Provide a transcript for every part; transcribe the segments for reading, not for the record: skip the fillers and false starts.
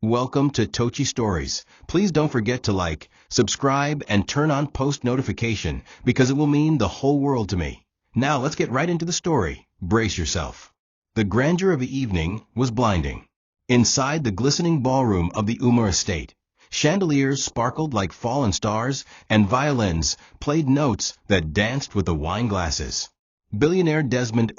Welcome to TOCHI Stories. Please don't forget to like, subscribe, and turn on post notification because it will mean the whole world to me. Now let's get right into the story. Brace yourself. The grandeur of the evening was blinding. Inside the glistening ballroom of the Umar estate, chandeliers sparkled like fallen stars and violins played notes that danced with the wine glasses. Billionaire Desmond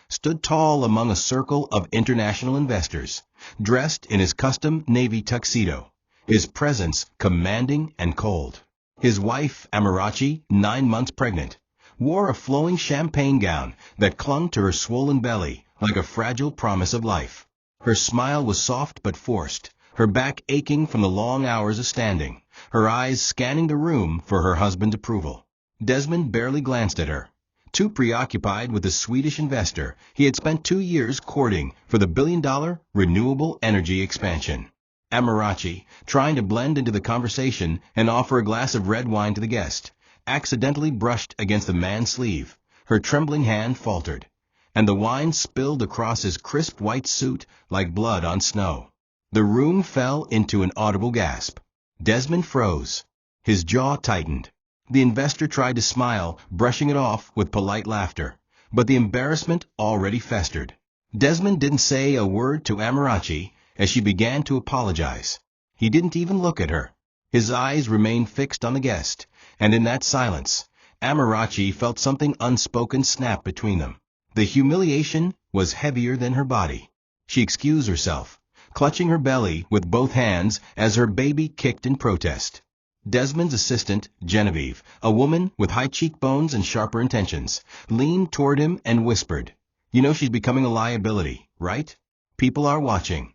stood tall among a circle of international investors, dressed in his custom navy tuxedo, his presence commanding and cold. His wife, Amarachi, 9 months pregnant, wore a flowing champagne gown that clung to her swollen belly like a fragile promise of life. Her smile was soft but forced, her back aching from the long hours of standing, her eyes scanning the room for her husband's approval. Desmond barely glanced at her, too preoccupied with the Swedish investor he had spent 2 years courting for the billion-dollar renewable energy expansion. Amarachi, trying to blend into the conversation and offer a glass of red wine to the guest, accidentally brushed against the man's sleeve. Her trembling hand faltered, and the wine spilled across his crisp white suit like blood on snow. The room fell into an audible gasp. Desmond froze. His jaw tightened. The investor tried to smile, brushing it off with polite laughter, but the embarrassment already festered. Desmond didn't say a word to Amarachi as she began to apologize. He didn't even look at her. His eyes remained fixed on the guest, and in that silence, Amarachi felt something unspoken snap between them. The humiliation was heavier than her body. She excused herself, clutching her belly with both hands as her baby kicked in protest. Desmond's assistant, Genevieve, a woman with high cheekbones and sharper intentions, leaned toward him and whispered, "You know she's becoming a liability, right? People are watching."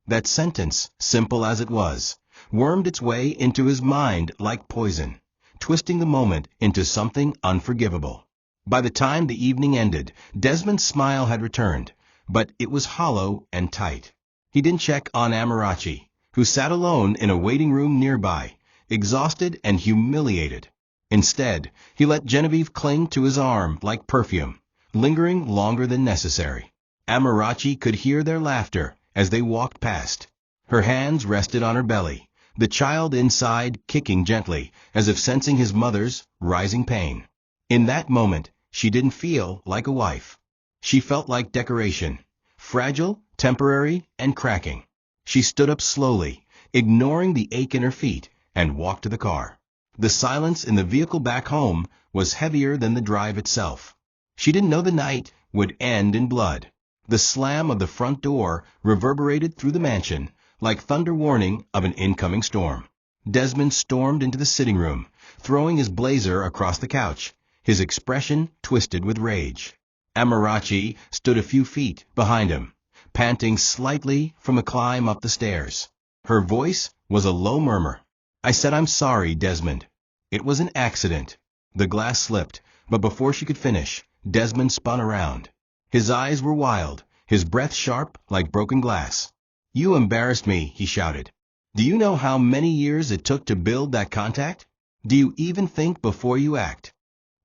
That sentence, simple as it was, wormed its way into his mind like poison, twisting the moment into something unforgivable. By the time the evening ended, Desmond's smile had returned, but it was hollow and tight. He didn't check on Amarachi, who sat alone in a waiting room nearby, exhausted and humiliated. Instead, he let Genevieve cling to his arm like perfume, lingering longer than necessary. Amarachi could hear their laughter as they walked past. Her hands rested on her belly, the child inside kicking gently, as if sensing his mother's rising pain. In that moment, she didn't feel like a wife. She felt like decoration, fragile, temporary, and cracking. She stood up slowly, ignoring the ache in her feet, and walked to the car. The silence in the vehicle back home was heavier than the drive itself. She didn't know the night would end in blood. The slam of the front door reverberated through the mansion like thunder warning of an incoming storm. Desmond stormed into the sitting room, throwing his blazer across the couch, his expression twisted with rage. Amarachi stood a few feet behind him, panting slightly from a climb up the stairs. Her voice was a low murmur. "I said I'm sorry, Desmond. It was an accident." The glass slipped, but before she could finish, Desmond spun around. His eyes were wild, his breath sharp like broken glass. "You embarrassed me," he shouted. "Do you know how many years it took to build that contact? Do you even think before you act?"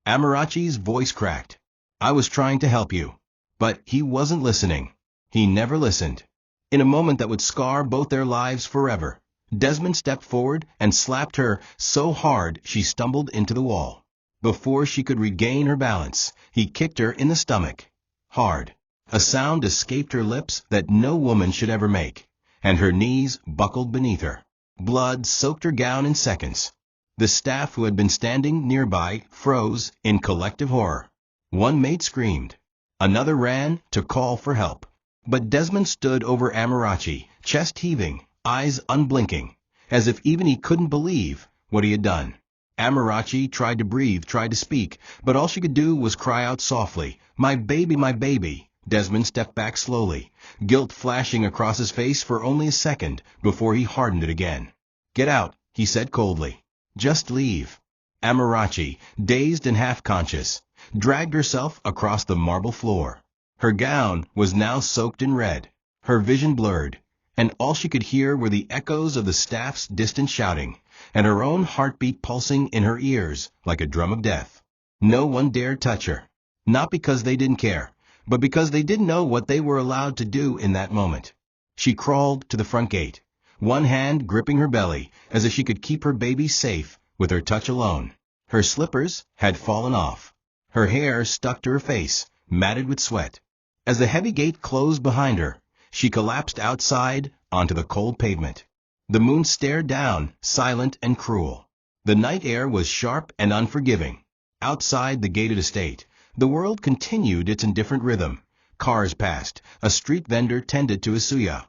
Amarachi's voice cracked. "I was trying to help you." But he wasn't listening. He never listened. In a moment that would scar both their lives forever, Desmond stepped forward and slapped her so hard she stumbled into the wall. Before she could regain her balance, he kicked her in the stomach. Hard. A sound escaped her lips that no woman should ever make, and her knees buckled beneath her. Blood soaked her gown in seconds. The staff who had been standing nearby froze in collective horror. One maid screamed. Another ran to call for help. But Desmond stood over Amarachi, chest heaving, eyes unblinking, as if even he couldn't believe what he had done. Amarachi tried to breathe, tried to speak, but all she could do was cry out softly, "My baby, my baby." Desmond stepped back slowly, guilt flashing across his face for only a second before he hardened it again. "Get out," he said coldly. "Just leave." Amarachi, dazed and half-conscious, dragged herself across the marble floor. Her gown was now soaked in red, her vision blurred, and all she could hear were the echoes of the staff's distant shouting, and her own heartbeat pulsing in her ears like a drum of death. No one dared touch her, not because they didn't care, but because they didn't know what they were allowed to do in that moment. She crawled to the front gate, one hand gripping her belly as if she could keep her baby safe with her touch alone. Her slippers had fallen off. Her hair stuck to her face, matted with sweat. As the heavy gate closed behind her, she collapsed outside onto the cold pavement. The moon stared down, silent and cruel. The night air was sharp and unforgiving. Outside the gated estate, the world continued its indifferent rhythm. Cars passed, a street vendor tended to his suya,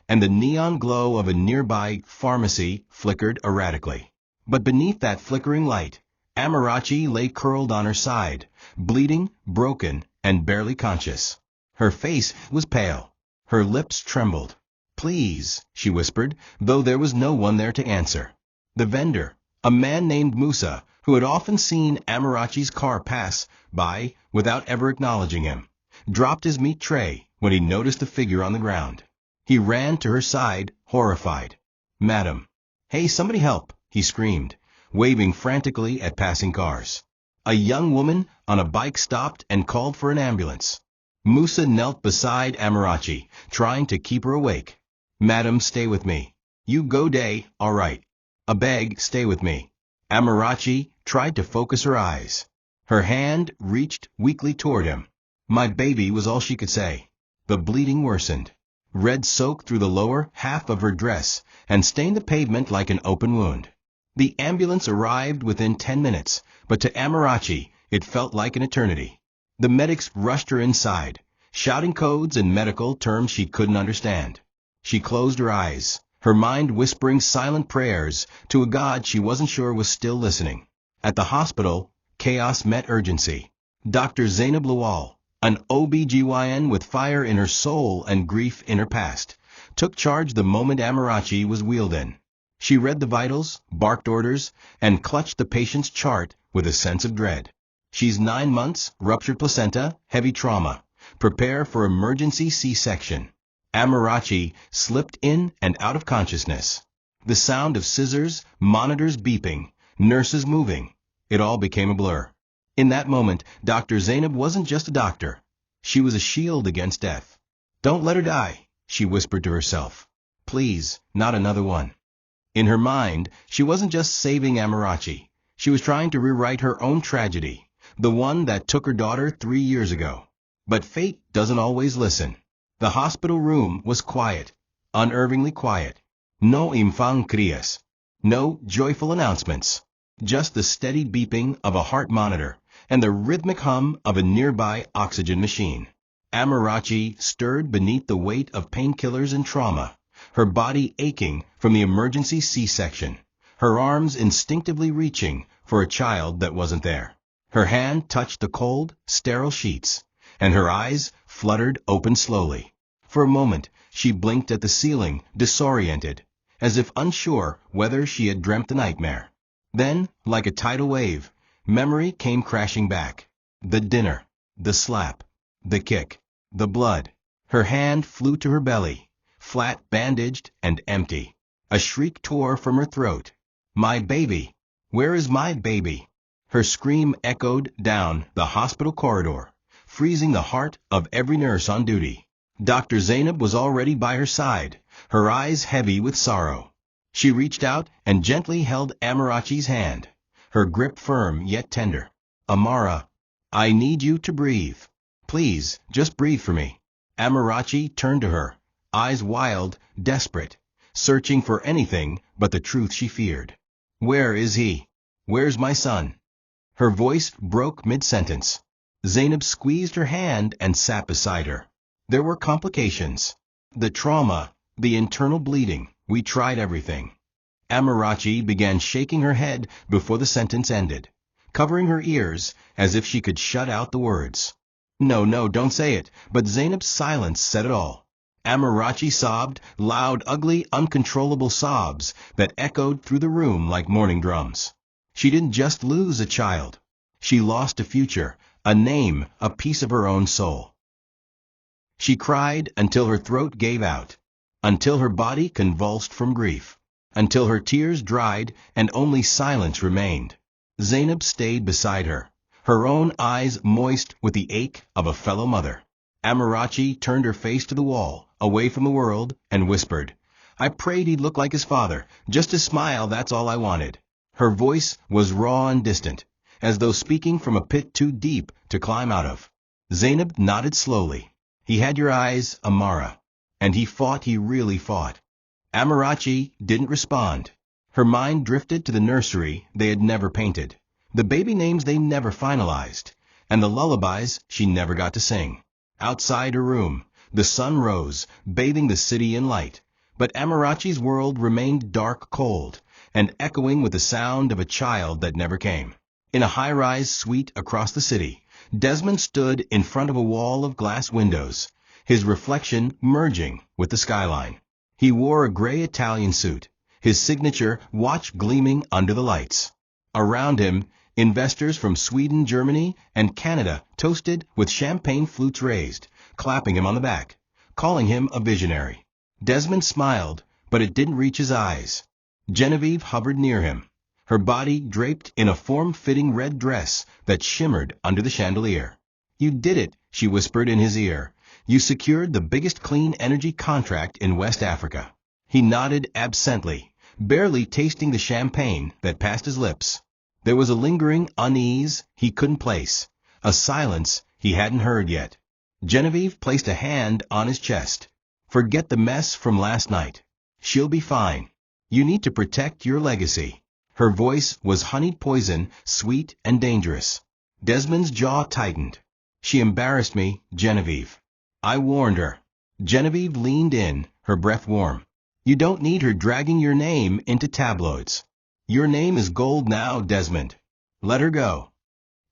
and the neon glow of a nearby pharmacy flickered erratically. But beneath that flickering light, Amarachi lay curled on her side, bleeding, broken, and barely conscious. Her face was pale. Her lips trembled. "Please," she whispered, though there was no one there to answer. The vendor, a man named Musa, who had often seen Amarachi's car pass by without ever acknowledging him, dropped his meat tray when he noticed the figure on the ground. He ran to her side, horrified. "Madam." "Hey, somebody help," he screamed, waving frantically at passing cars. A young woman on a bike stopped and called for an ambulance. Musa knelt beside Amarachi, trying to keep her awake. "Madam, stay with me." "You go day, all right." "I beg, stay with me." Amarachi tried to focus her eyes. Her hand reached weakly toward him. "My baby," was all she could say. The bleeding worsened. Red soaked through the lower half of her dress and stained the pavement like an open wound. The ambulance arrived within 10 minutes, but to Amarachi it felt like an eternity. The medics rushed her inside, shouting codes and medical terms she couldn't understand. She closed her eyes, her mind whispering silent prayers to a God she wasn't sure was still listening. At the hospital, chaos met urgency. Dr. Zainab Lawal, an OB-GYN with fire in her soul and grief in her past, took charge the moment Amarachi was wheeled in. She read the vitals, barked orders, and clutched the patient's chart with a sense of dread. "She's 9 months, ruptured placenta, heavy trauma. Prepare for emergency C-section." Amarachi slipped in and out of consciousness. The sound of scissors, monitors beeping, nurses moving. It all became a blur. In that moment, Dr. Zainab wasn't just a doctor. She was a shield against death. "Don't let her die," she whispered to herself. "Please, not another one." In her mind, she wasn't just saving Amarachi. She was trying to rewrite her own tragedy, the one that took her daughter 3 years ago. But fate doesn't always listen. The hospital room was quiet, unnervingly quiet. No infang crias. No joyful announcements. Just the steady beeping of a heart monitor and the rhythmic hum of a nearby oxygen machine. Amarachi stirred beneath the weight of painkillers and trauma, her body aching from the emergency C-section, her arms instinctively reaching for a child that wasn't there. Her hand touched the cold, sterile sheets, and her eyes fluttered open slowly. For a moment, she blinked at the ceiling, disoriented, as if unsure whether she had dreamt the nightmare. Then, like a tidal wave, memory came crashing back. The dinner, the slap, the kick, the blood. Her hand flew to her belly, flat, bandaged, and empty. A shriek tore from her throat. "My baby! Where is my baby?" Her scream echoed down the hospital corridor, freezing the heart of every nurse on duty. Dr. Zainab was already by her side, her eyes heavy with sorrow. She reached out and gently held Amarachi's hand, her grip firm yet tender. "Amara, I need you to breathe. Please, just breathe for me." Amarachi turned to her, eyes wild, desperate, searching for anything but the truth she feared. "Where is he? Where's my son?" Her voice broke mid-sentence. Zainab squeezed her hand and sat beside her. There were complications. The trauma, the internal bleeding. We tried everything. Amarachi began shaking her head before the sentence ended, covering her ears as if she could shut out the words. "No, no, don't say it." But Zainab's silence said it all. Amarachi sobbed, loud, ugly, uncontrollable sobs that echoed through the room like morning drums. She didn't just lose a child. She lost a future, a name, a piece of her own soul. She cried until her throat gave out, until her body convulsed from grief, until her tears dried and only silence remained. Zainab stayed beside her, her own eyes moist with the ache of a fellow mother. Amarachi turned her face to the wall, away from the world, and whispered, I prayed he'd look like his father. Just his smile, that's all I wanted. Her voice was raw and distant, as though speaking from a pit too deep to climb out of. Zainab nodded slowly. He had your eyes, Amara. And he really fought. Amarachi didn't respond. Her mind drifted to the nursery they had never painted, the baby names they never finalized, and the lullabies she never got to sing. Outside her room, the sun rose, bathing the city in light, but Amarachi's world remained dark cold, and echoing with the sound of a child that never came. In a high-rise suite across the city, Desmond stood in front of a wall of glass windows, his reflection merging with the skyline. He wore a gray Italian suit, his signature watch gleaming under the lights. Around him, investors from Sweden, Germany, and Canada toasted with champagne flutes raised, clapping him on the back, calling him a visionary. Desmond smiled, but it didn't reach his eyes. Genevieve hovered near him, her body draped in a form-fitting red dress that shimmered under the chandelier. "You did it," she whispered in his ear. "You secured the biggest clean energy contract in West Africa." He nodded absently, barely tasting the champagne that passed his lips. There was a lingering unease he couldn't place, a silence he hadn't heard yet. Genevieve placed a hand on his chest. "Forget the mess from last night. She'll be fine. You need to protect your legacy." Her voice was honeyed poison, sweet and dangerous. Desmond's jaw tightened. "She embarrassed me, Genevieve. I warned her." Genevieve leaned in, her breath warm. "You don't need her dragging your name into tabloids. Your name is gold now, Desmond. Let her go."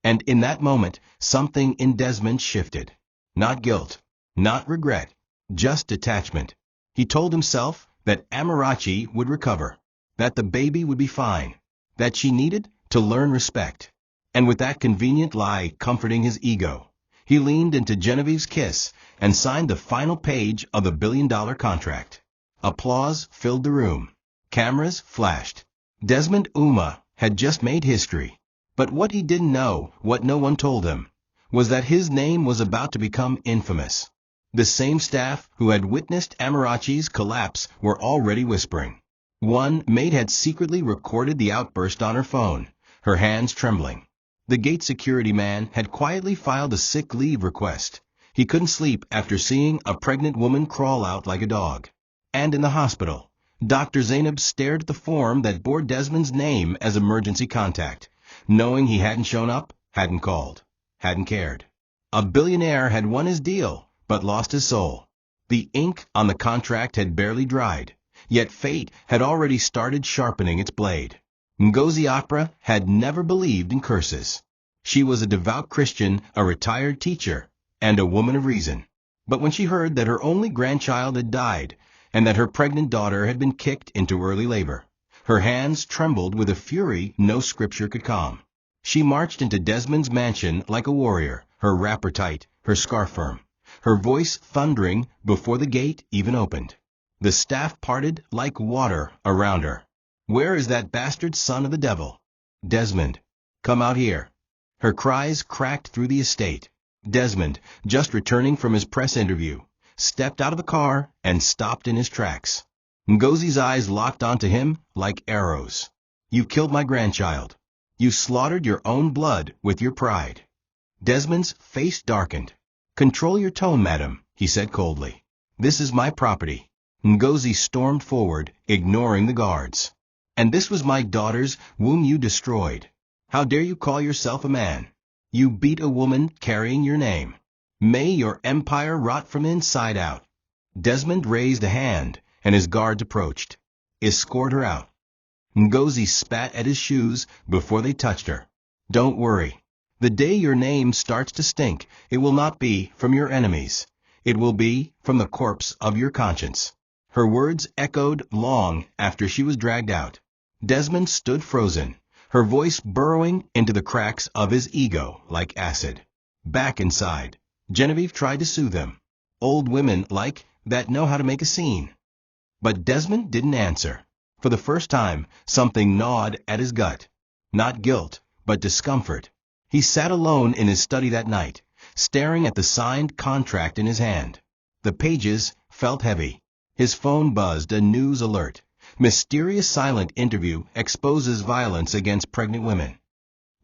And in that moment, something in Desmond shifted. Not guilt, not regret, just detachment. He told himself that Amarachi would recover, that the baby would be fine, that she needed to learn respect. And with that convenient lie comforting his ego, he leaned into Genevieve's kiss and signed the final page of the billion-dollar contract. Applause filled the room. Cameras flashed. Desmond Uma had just made history. But what he didn't know, what no one told him, was that his name was about to become infamous. The same staff who had witnessed Amarachi's collapse were already whispering. One maid had secretly recorded the outburst on her phone, her hands trembling. The gate security man had quietly filed a sick leave request. He couldn't sleep after seeing a pregnant woman crawl out like a dog. And in the hospital, Dr. Zainab stared at the form that bore Desmond's name as emergency contact, knowing he hadn't shown up, hadn't called, hadn't cared. A billionaire had won his deal, but lost his soul. The ink on the contract had barely dried, yet fate had already started sharpening its blade. Ngozi Opera had never believed in curses. She was a devout Christian, a retired teacher, and a woman of reason. But when she heard that her only grandchild had died, and that her pregnant daughter had been kicked into early labor, her hands trembled with a fury no scripture could calm. She marched into Desmond's mansion like a warrior, her wrapper tight, her scarf firm, her voice thundering before the gate even opened. The staff parted like water around her. "Where is that bastard son of the devil? Desmond, come out here." Her cries cracked through the estate. Desmond, just returning from his press interview, stepped out of the car and stopped in his tracks. Ngozi's eyes locked onto him like arrows. "You killed my grandchild. You slaughtered your own blood with your pride." Desmond's face darkened. "Control your tone, madam," he said coldly. "This is my property." Ngozi stormed forward, ignoring the guards. "And this was my daughter's womb you destroyed. How dare you call yourself a man? You beat a woman carrying your name. May your empire rot from inside out." Desmond raised a hand, and his guards approached. "Escort her out." Ngozi spat at his shoes before they touched her. "Don't worry. The day your name starts to stink, it will not be from your enemies. It will be from the corpse of your conscience." Her words echoed long after she was dragged out. Desmond stood frozen, her voice burrowing into the cracks of his ego like acid. Back inside, Genevieve tried to soothe him. Old women like that know how to make a scene. But Desmond didn't answer. For the first time, something gnawed at his gut. Not guilt, but discomfort. He sat alone in his study that night, staring at the signed contract in his hand. The pages felt heavy. His phone buzzed a news alert. Mysterious silent interview exposes violence against pregnant women.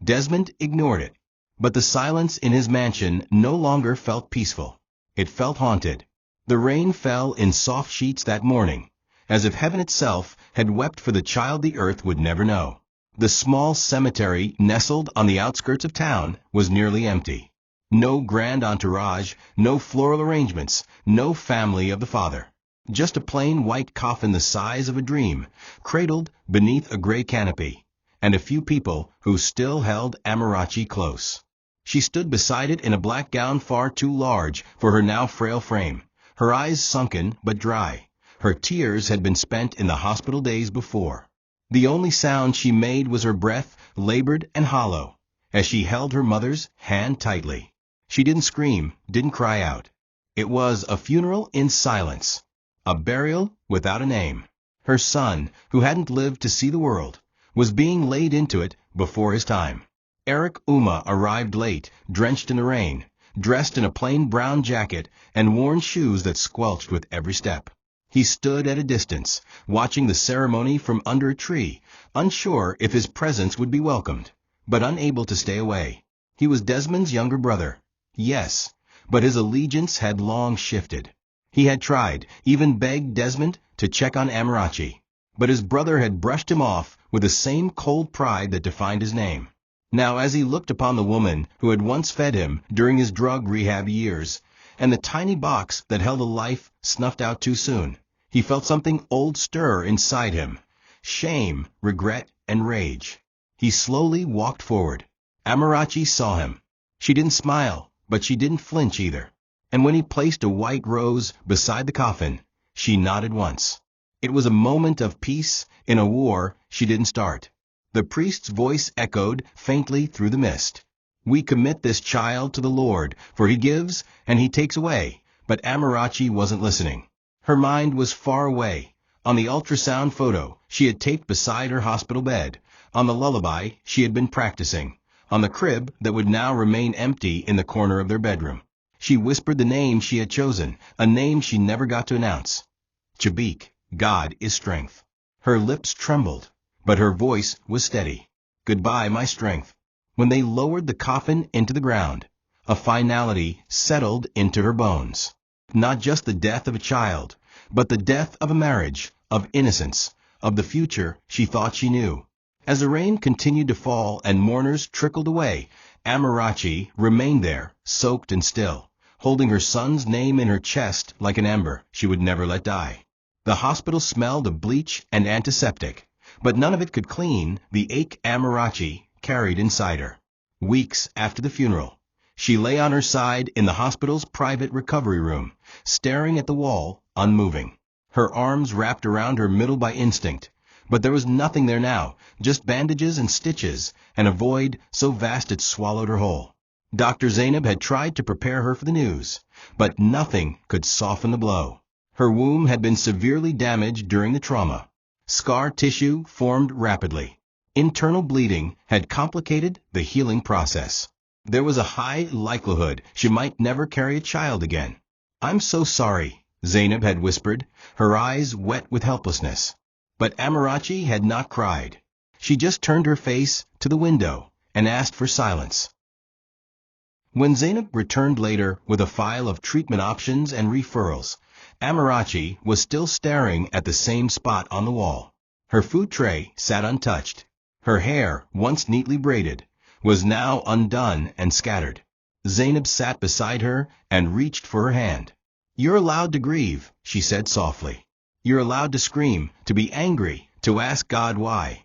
Desmond ignored it, but the silence in his mansion no longer felt peaceful. It felt haunted. The rain fell in soft sheets that morning, as if heaven itself had wept for the child the earth would never know. The small cemetery nestled on the outskirts of town was nearly empty. No grand entourage, no floral arrangements, no family of the father. Just a plain white coffin the size of a dream, cradled beneath a gray canopy, and a few people who still held Amarachi close. She stood beside it in a black gown far too large for her now frail frame, her eyes sunken but dry. Her tears had been spent in the hospital days before. The only sound she made was her breath, labored and hollow, as she held her mother's hand tightly. She didn't scream, didn't cry out. It was a funeral in silence, a burial without a name. Her son, who hadn't lived to see the world, was being laid into it before his time. Eric Uma arrived late, drenched in the rain, dressed in a plain brown jacket and worn shoes that squelched with every step. He stood at a distance, watching the ceremony from under a tree, unsure if his presence would be welcomed, but unable to stay away. He was Desmond's younger brother. Yes, but his allegiance had long shifted. He had tried, even begged Desmond to check on Amarachi, but his brother had brushed him off with the same cold pride that defined his name. Now, as he looked upon the woman who had once fed him during his drug rehab years, and the tiny box that held a life snuffed out too soon, he felt something old stir inside him. Shame, regret, and rage. He slowly walked forward. Amarachi saw him. She didn't smile, but she didn't flinch either. And when he placed a white rose beside the coffin, she nodded once. It was a moment of peace in a war she didn't start. The priest's voice echoed faintly through the mist. "We commit this child to the Lord, for he gives and he takes away." But Amarachi wasn't listening. Her mind was far away, on the ultrasound photo she had taped beside her hospital bed, on the lullaby she had been practicing, on the crib that would now remain empty in the corner of their bedroom. She whispered the name she had chosen, a name she never got to announce. Chabik, God is strength. Her lips trembled, but her voice was steady. Goodbye, my strength. When they lowered the coffin into the ground, a finality settled into her bones. Not just the death of a child, but the death of a marriage, of innocence, of the future she thought she knew. As the rain continued to fall and mourners trickled away, Amarachi remained there, soaked and still, holding her son's name in her chest like an ember she would never let die. The hospital smelled of bleach and antiseptic, but none of it could clean the ache Amarachi carried inside her. Weeks after the funeral, she lay on her side in the hospital's private recovery room, staring at the wall, unmoving. Her arms wrapped around her middle by instinct, but there was nothing there now, just bandages and stitches, and a void so vast it swallowed her whole. Dr. Zainab had tried to prepare her for the news, but nothing could soften the blow. Her womb had been severely damaged during the trauma. Scar tissue formed rapidly. Internal bleeding had complicated the healing process. There was a high likelihood she might never carry a child again. "I'm so sorry," Zainab had whispered, her eyes wet with helplessness. But Amarachi had not cried. She just turned her face to the window and asked for silence. When Zainab returned later with a file of treatment options and referrals, Amarachi was still staring at the same spot on the wall. Her food tray sat untouched. Her hair, once neatly braided, was now undone and scattered. Zainab sat beside her and reached for her hand. "You're allowed to grieve," she said softly. "You're allowed to scream, to be angry, to ask God why."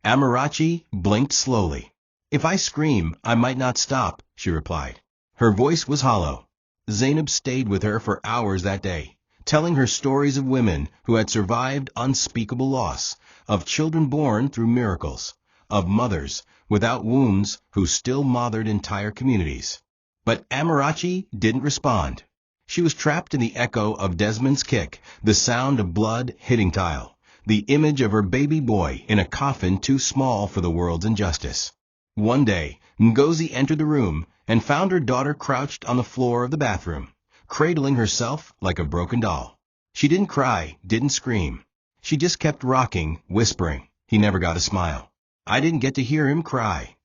Amarachi blinked slowly. "If I scream, I might not stop," she replied. Her voice was hollow. Zainab stayed with her for hours that day, telling her stories of women who had survived unspeakable loss, of children born through miracles, of mothers without wombs who still mothered entire communities. But Amarachi didn't respond. She was trapped in the echo of Desmond's kick, the sound of blood hitting tile, the image of her baby boy in a coffin too small for the world's injustice. One day, Ngozi entered the room and found her daughter crouched on the floor of the bathroom, cradling herself like a broken doll. She didn't cry, didn't scream. She just kept rocking, whispering. He never got a smile. I didn't get to hear him cry.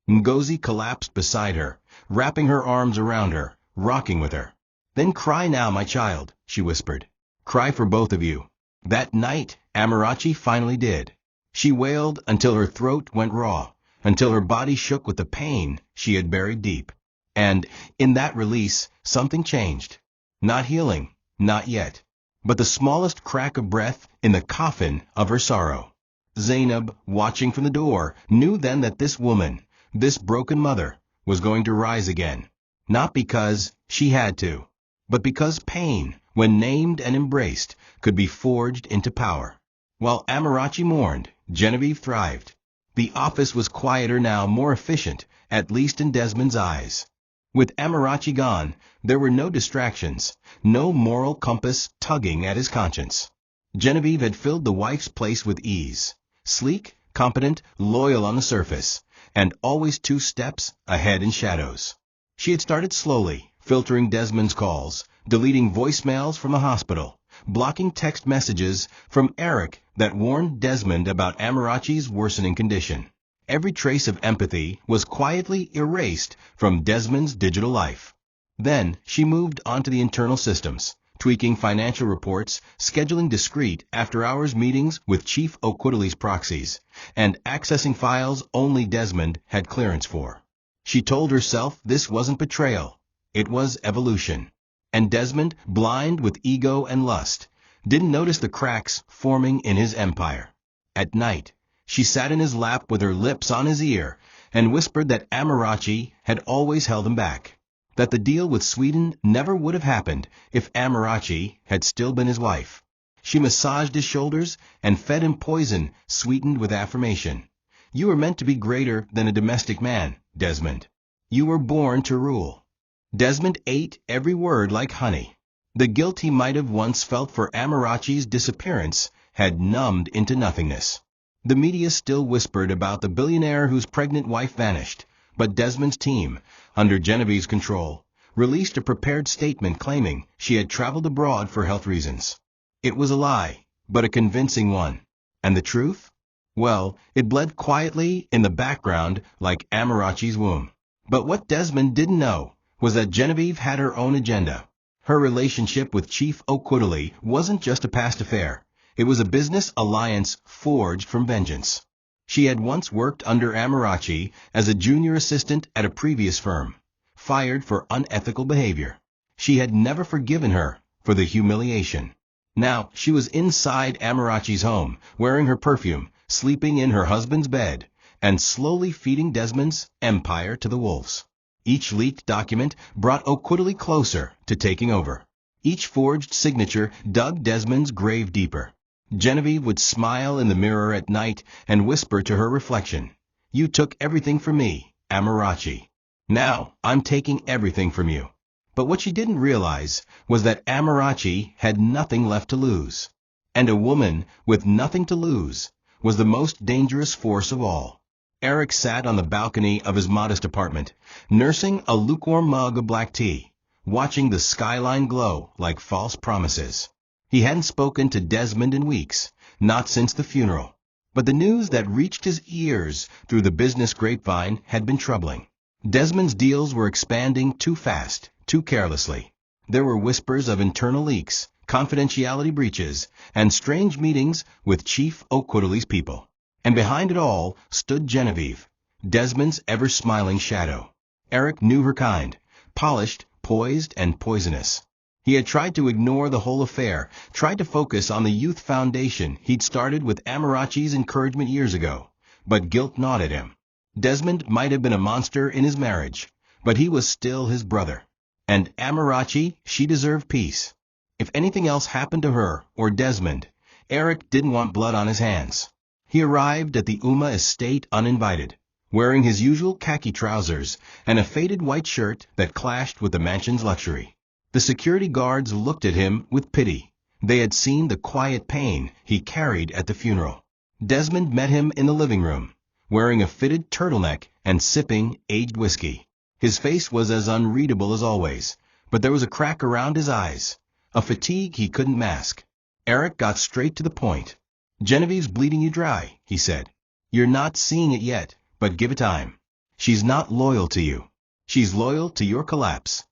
Ngozi collapsed beside her, wrapping her arms around her, rocking with her. Then cry now, my child, she whispered. Cry for both of you. That night, Amarachi finally did. She wailed until her throat went raw, until her body shook with the pain she had buried deep. And, in that release, something changed. Not healing, not yet, but the smallest crack of breath in the coffin of her sorrow. Zainab, watching from the door, knew then that this woman, this broken mother, was going to rise again. Not because she had to, but because pain, when named and embraced, could be forged into power. While Amarachi mourned, Genevieve thrived. The office was quieter now, more efficient, at least in Desmond's eyes. With Amarachi gone, there were no distractions, no moral compass tugging at his conscience. Genevieve had filled the wife's place with ease. Sleek, competent, loyal on the surface, and always 2 steps ahead in shadows. She had started slowly, filtering Desmond's calls, deleting voicemails from the hospital, blocking text messages from Eric that warned Desmond about Amarachi's worsening condition. Every trace of empathy was quietly erased from Desmond's digital life. Then she moved onto the internal systems, tweaking financial reports, scheduling discreet after-hours meetings with Chief Okwudili's proxies, and accessing files only Desmond had clearance for. She told herself this wasn't betrayal, it was evolution. And Desmond, blind with ego and lust, didn't notice the cracks forming in his empire. At night, she sat in his lap with her lips on his ear and whispered that Amarachi had always held him back, that the deal with Sweden never would have happened if Amarachi had still been his wife. She massaged his shoulders and fed him poison sweetened with affirmation. You were meant to be greater than a domestic man, Desmond. You were born to rule. Desmond ate every word like honey. The guilt he might have once felt for Amarachi's disappearance had numbed into nothingness. The media still whispered about the billionaire whose pregnant wife vanished, but Desmond's team, under Genevieve's control, released a prepared statement claiming she had traveled abroad for health reasons. It was a lie, but a convincing one. And the truth? Well, it bled quietly in the background like Amarachi's womb. But what Desmond didn't know was that Genevieve had her own agenda. Her relationship with Chief Okwudili wasn't just a past affair. It was a business alliance forged from vengeance. She had once worked under Amarachi as a junior assistant at a previous firm, fired for unethical behavior. She had never forgiven her for the humiliation. Now she was inside Amarachi's home, wearing her perfume, sleeping in her husband's bed, and slowly feeding Desmond's empire to the wolves. Each leaked document brought Okwudili closer to taking over. Each forged signature dug Desmond's grave deeper. Genevieve would smile in the mirror at night and whisper to her reflection, "You took everything from me, Amarachi. Now I'm taking everything from you." But what she didn't realize was that Amarachi had nothing left to lose. And a woman with nothing to lose was the most dangerous force of all. Eric sat on the balcony of his modest apartment, nursing a lukewarm mug of black tea, watching the skyline glow like false promises. He hadn't spoken to Desmond in weeks, not since the funeral. But the news that reached his ears through the business grapevine had been troubling. Desmond's deals were expanding too fast, too carelessly. There were whispers of internal leaks, confidentiality breaches, and strange meetings with Chief Okwudili's people. And behind it all stood Genevieve, Desmond's ever-smiling shadow. Eric knew her kind, polished, poised, and poisonous. He had tried to ignore the whole affair, tried to focus on the youth foundation he'd started with Amarachi's encouragement years ago, but guilt gnawed at him. Desmond might have been a monster in his marriage, but he was still his brother. And Amarachi, she deserved peace. If anything else happened to her or Desmond, Eric didn't want blood on his hands. He arrived at the Uma estate uninvited, wearing his usual khaki trousers and a faded white shirt that clashed with the mansion's luxury. The security guards looked at him with pity. They had seen the quiet pain he carried at the funeral. Desmond met him in the living room, wearing a fitted turtleneck and sipping aged whiskey. His face was as unreadable as always, but there was a crack around his eyes, a fatigue he couldn't mask. Eric got straight to the point. Genevieve's bleeding you dry, he said. You're not seeing it yet, but give it time. She's not loyal to you. She's loyal to your collapse.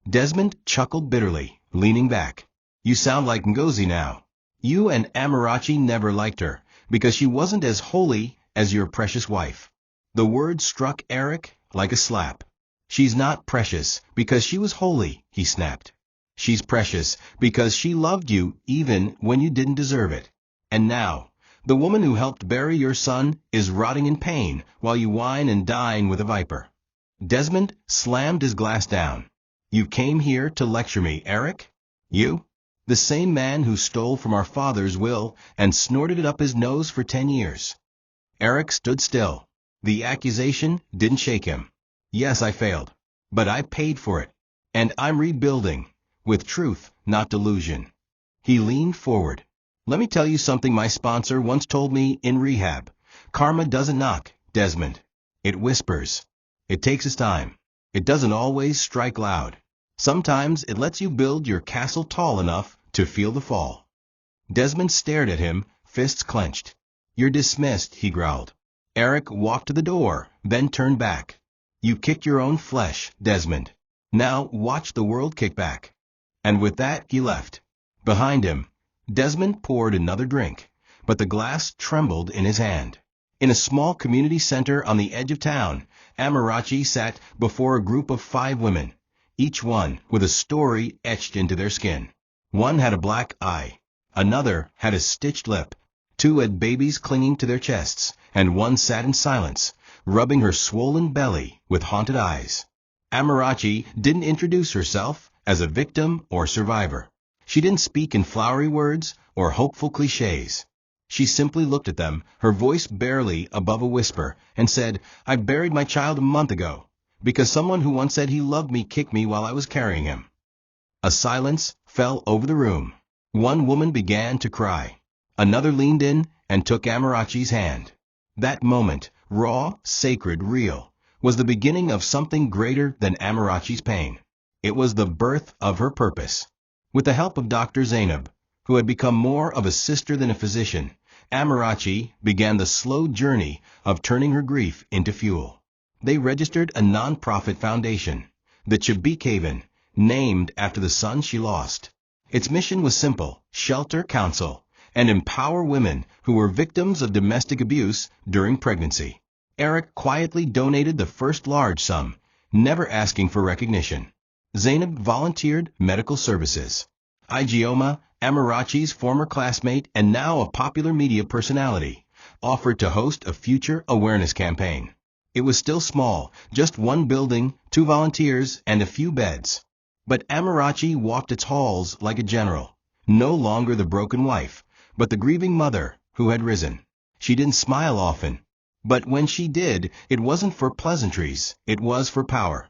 Desmond chuckled bitterly, leaning back. You sound like Ngozi now. You and Amarachi never liked her, because she wasn't as holy as your precious wife. The word struck Eric like a slap. She's not precious because she was holy, he snapped. She's precious because she loved you even when you didn't deserve it. And now, the woman who helped bury your son is rotting in pain while you whine and dine with a viper. Desmond slammed his glass down. You came here to lecture me, Eric? You? The same man who stole from our father's will and snorted it up his nose for 10 years. Eric stood still. The accusation didn't shake him. Yes, I failed. But I paid for it. And I'm rebuilding. With truth, not delusion. He leaned forward. Let me tell you something my sponsor once told me in rehab. Karma doesn't knock, Desmond. It whispers. It takes its time. It doesn't always strike loud. Sometimes it lets you build your castle tall enough to feel the fall. Desmond stared at him, fists clenched. You're dismissed, he growled. Eric walked to the door, then turned back. You kicked your own flesh, Desmond. Now watch the world kick back. And with that, he left. Behind him, Desmond poured another drink, but the glass trembled in his hand. In a small community center on the edge of town, Amarachi sat before a group of 5 women, each one with a story etched into their skin. One had a black eye, another had a stitched lip, 2 had babies clinging to their chests, and one sat in silence, rubbing her swollen belly with haunted eyes. Amarachi didn't introduce herself as a victim or survivor. She didn't speak in flowery words or hopeful cliches. She simply looked at them, her voice barely above a whisper, and said, I buried my child a month ago, because someone who once said he loved me kicked me while I was carrying him. A silence fell over the room. One woman began to cry. Another leaned in and took Amarachi's hand. That moment, raw, sacred, real, was the beginning of something greater than Amarachi's pain. It was the birth of her purpose. With the help of Dr. Zainab, who had become more of a sister than a physician, Amarachi began the slow journey of turning her grief into fuel. They registered a non-profit foundation, the Chibik Haven, named after the son she lost. Its mission was simple: shelter, counsel, and empower women who were victims of domestic abuse during pregnancy. Eric quietly donated the first large sum, never asking for recognition. Zainab volunteered medical services. Ijeoma, Amarachi's former classmate and now a popular media personality, offered to host a future awareness campaign. It was still small, just 1 building, 2 volunteers, and a few beds. But Amarachi walked its halls like a general, no longer the broken wife, but the grieving mother who had risen. She didn't smile often, but when she did, it wasn't for pleasantries, it was for power.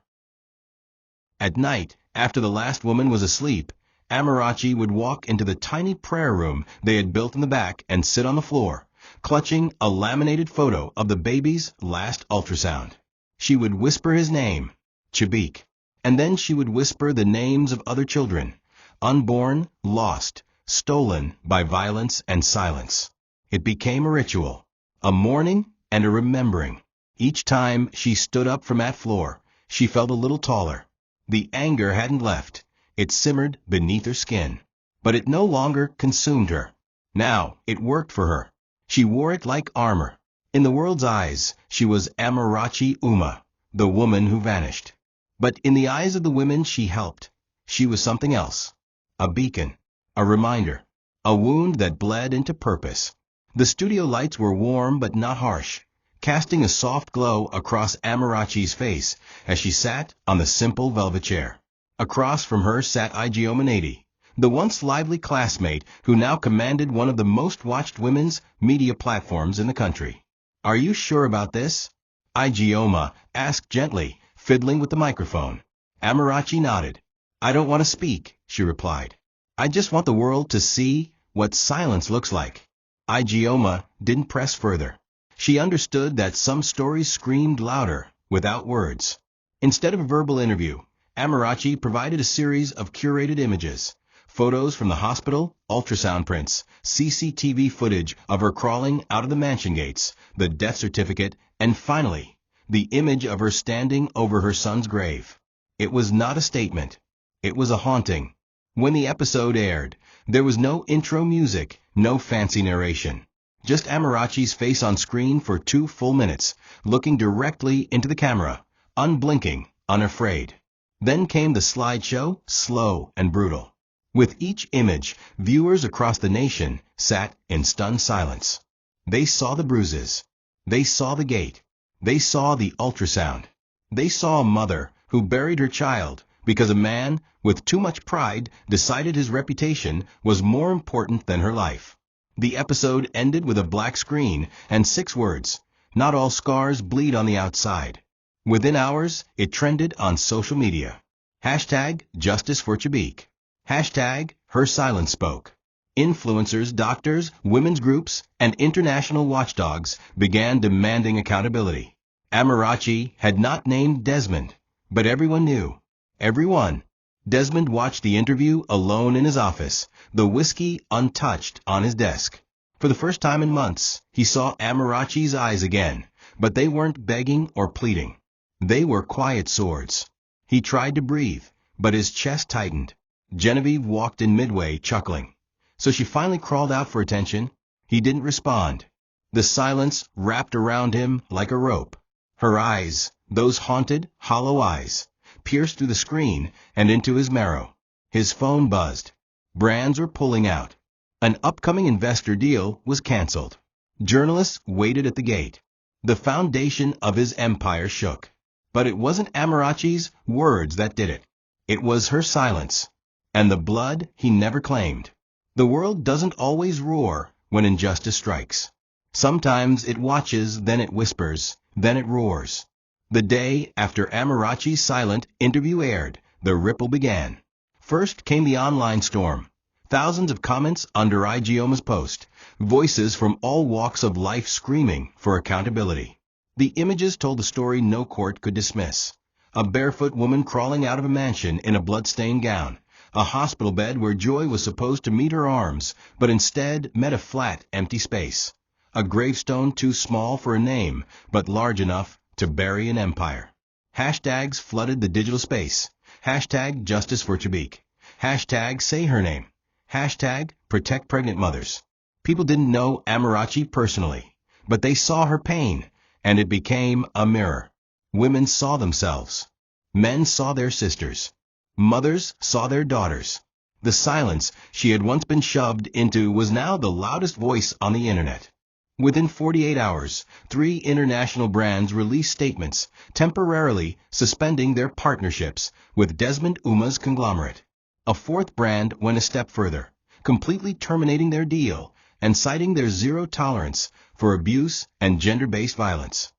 At night, after the last woman was asleep, Amarachi would walk into the tiny prayer room they had built in the back and sit on the floor, clutching a laminated photo of the baby's last ultrasound. She would whisper his name, Chibik, and then she would whisper the names of other children, unborn, lost, stolen by violence and silence. It became a ritual, a mourning and a remembering. Each time she stood up from that floor, she felt a little taller. The anger hadn't left. It simmered beneath her skin. But it no longer consumed her. Now it worked for her. She wore it like armor. In the world's eyes, she was Amarachi Uma, the woman who vanished. But in the eyes of the women she helped, she was something else. A beacon. A reminder. A wound that bled into purpose. The studio lights were warm but not harsh, casting a soft glow across Amarachi's face as she sat on the simple velvet chair. Across from her sat Ijeoma, the once lively classmate who now commanded one of the most watched women's media platforms in the country. Are you sure about this? Ijeoma asked gently, fiddling with the microphone. Amarachi nodded. I don't want to speak, she replied. I just want the world to see what silence looks like. Ijeoma didn't press further. She understood that some stories screamed louder, without words. Instead of a verbal interview, Amarachi provided a series of curated images, Photos from the hospital, ultrasound prints, CCTV footage of her crawling out of the mansion gates, the death certificate, and finally, the image of her standing over her son's grave. It was not a statement. It was a haunting. When the episode aired, there was no intro music, no fancy narration. Just Amarachi's face on screen for 2 full minutes, looking directly into the camera, unblinking, unafraid. Then came the slideshow, slow and brutal. With each image, viewers across the nation sat in stunned silence. They saw the bruises. They saw the gate. They saw the ultrasound. They saw a mother who buried her child because a man with too much pride decided his reputation was more important than her life. The episode ended with a black screen and 6 words, "Not all scars bleed on the outside." Within hours, it trended on social media. Hashtag Justice for Chabik. Hashtag Her Silence Spoke. Influencers, doctors, women's groups, and international watchdogs began demanding accountability. Amarachi had not named Desmond, but everyone knew. Everyone. Desmond watched the interview alone in his office, the whiskey untouched on his desk. For the first time in months, he saw Amarachi's eyes again, but they weren't begging or pleading. They were quiet swords. He tried to breathe, but his chest tightened. Genevieve walked in midway, chuckling. So she finally crawled out for attention. He didn't respond. The silence wrapped around him like a rope. Her eyes, those haunted, hollow eyes, pierced through the screen and into his marrow. His phone buzzed. Brands were pulling out. An upcoming investor deal was canceled. Journalists waited at the gate. The foundation of his empire shook. But it wasn't Amarachi's words that did it. It was her silence. And the blood he never claimed. The world doesn't always roar when injustice strikes. Sometimes it watches, then it whispers, then it roars. The day after Amarachi's silent interview aired, the ripple began. First came the online storm. Thousands of comments under Igioma's post, voices from all walks of life screaming for accountability. The images told a story no court could dismiss. A barefoot woman crawling out of a mansion in a blood-stained gown. A hospital bed where joy was supposed to meet her arms, but instead met a flat, empty space. A gravestone too small for a name, but large enough to bury an empire. Hashtags flooded the digital space. Hashtag Justice for Chabik. Hashtag Say Her Name. Hashtag Protect Pregnant Mothers. People didn't know Amarachi personally, but they saw her pain, and it became a mirror. Women saw themselves. Men saw their sisters. Mothers saw their daughters. The silence she had once been shoved into was now the loudest voice on the internet. Within 48 hours, 3 international brands released statements, temporarily suspending their partnerships with Desmond Uma's conglomerate. A 4th brand went a step further, completely terminating their deal and citing their zero tolerance for abuse and gender-based violence.